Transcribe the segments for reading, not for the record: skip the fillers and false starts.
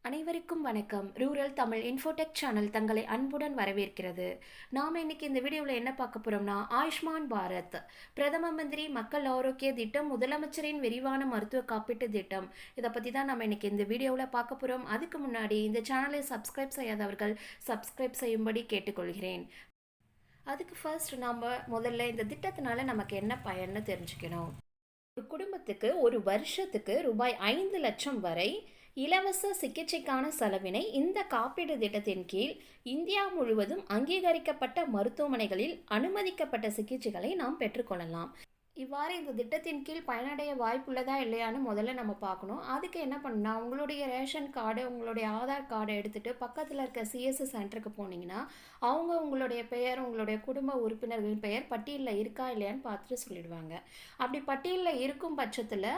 அனைவருக்கும் வணக்கம். Rural Tamil Infotech channel தங்களை அன்புடன் வரவேற்கிறது. நாம் இன்னைக்கு இந்த வீடியோவில் என்ன பார்க்க போறோம்னா, ஆயுஷ்மான் பாரத் பிரதம மந்திரி மக்கள் ஆரோக்கிய திட்டம், முதலமைச்சரின் விரிவான மருத்துவ காப்பீட்டு திட்டம், இதை பற்றி தான் நம்ம இன்னைக்கு இந்த வீடியோவில் பார்க்க போகிறோம். அதுக்கு முன்னாடி இந்த சேனலை சப்ஸ்கிரைப் செய்யாதவர்கள் சப்ஸ்கிரைப் செய்யும்படி கேட்டுக்கொள்கிறேன். அதுக்கு ஃபர்ஸ்ட் நம்ம முதல்ல இந்த திட்டத்தினால நமக்கு என்ன பயன்னு தெரிஞ்சுக்கணும். ஒரு குடும்பத்துக்கு ஒரு வருஷத்துக்கு ரூபாய் 5 லட்சம் வரை இலவச சிகிச்சைக்கான செலவினை இந்த காப்பீடு திட்டத்தின் கீழ் இந்தியா முழுவதும் அங்கீகரிக்கப்பட்ட மருத்துவமனைகளில் அனுமதிக்கப்பட்ட சிகிச்சைகளை நாம் பெற்றுக்கொள்ளலாம். இவ்வாறு இந்த திட்டத்தின் கீழ் பயனடைய வாய்ப்புள்ளதா இல்லையான்னு முதல்ல நம்ம பார்க்கணும். அதுக்கு என்ன பண்ணணும்னா, உங்களுடைய ரேஷன் கார்டு, உங்களுடைய ஆதார் கார்டை எடுத்துகிட்டு பக்கத்தில் இருக்க சிஎஸ்சி சென்டருக்கு போனீங்கன்னா, அவங்க உங்களுடைய பெயர், உங்களுடைய குடும்ப உறுப்பினர்களின் பெயர் பட்டியலில் இருக்கா இல்லையான்னு பார்த்துட்டு சொல்லிடுவாங்க. அப்படி பட்டியலில் இருக்கும் பட்சத்தில்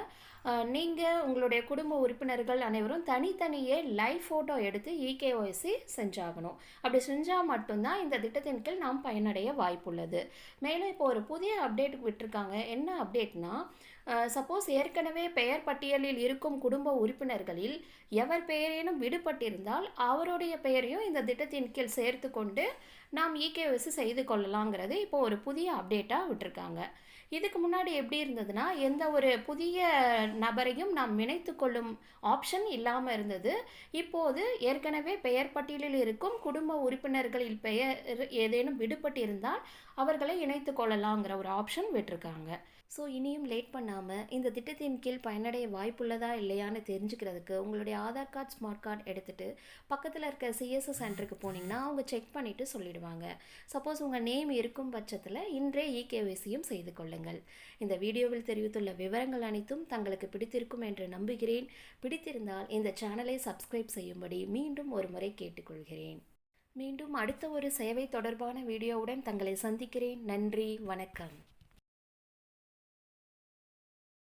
நீங்கள் உங்களுடைய குடும்ப உறுப்பினர்கள் அனைவரும் தனித்தனியே லைவ் ஃபோட்டோ எடுத்து இகேஒய்சி செஞ்சாகணும். அப்படி செஞ்சால் மட்டும்தான் இந்த திட்டத்தின் கீழ் நாம் பயனடைய வாய்ப்புள்ளது. மேலும் இப்போ ஒரு புதிய அப்டேட் விட்டுருக்காங்க. என்ன அப்டேட்னா, சப்போஸ் ஏற்கனவே பெயர் பட்டியலில் இருக்கும் குடும்ப உறுப்பினர்களில் எவர் பெயரேனும் விடுபட்டிருந்தால் அவருடைய பெயரையும் இந்த திட்டத்தின் கீழ் சேர்த்து கொண்டு நாம் இகேஒய்சி செய்து கொள்ளலாங்கிறது இப்போ ஒரு புதிய அப்டேட்டாக விட்டுருக்காங்க. இதுக்கு முன்னாடி எப்படி இருந்ததுன்னா, எந்த ஒரு புதிய நபரையும் நாம் இணைத்து கொள்ளும் ஆப்ஷன் இல்லாமல் இருந்தது. இப்போது ஏற்கனவே பெயர் பட்டியலில் இருக்கும் குடும்ப உறுப்பினர்களில் பெயர் ஏதேனும் விடுபட்டு இருந்தால் அவர்களை இணைத்து கொள்ளலாங்கிற ஒரு ஆப்ஷன் விட்டுருக்காங்க. ஸோ இனியும் லேட் பண்ணாமல் இந்த திட்டத்தின் கீழ் பயனடைய வாய்ப்புள்ளதா இல்லையான்னு தெரிஞ்சுக்கிறதுக்கு உங்களுடைய ஆதார் கார்டு, ஸ்மார்ட் கார்டு எடுத்துகிட்டு பக்கத்தில் இருக்க சிஎஸ்சி சென்டருக்கு போனீங்கன்னா அவங்க செக் பண்ணிவிட்டு சொல்லிடுவாங்க. சப்போஸ் உங்கள் நேம் இருக்கும் பட்சத்தில் இன்றே இகேஒய்சியும் செய்து கொள்ளுங்கள். இந்த வீடியோவில் தெரிவித்துள்ள விவரங்கள் அனைத்தும் தங்களுக்கு பிடித்திருக்கும் என்று நம்புகிறேன். பிடித்திருந்தால் இந்த சேனலை சப்ஸ்கிரைப் செய்யும்படி மீண்டும் ஒரு முறை கேட்டுக்கொள்கிறேன். மீண்டும் அடுத்த ஒரு சேவை தொடர்பான வீடியோவுடன் தங்களை சந்திக்கிறேன். நன்றி, வணக்கம்.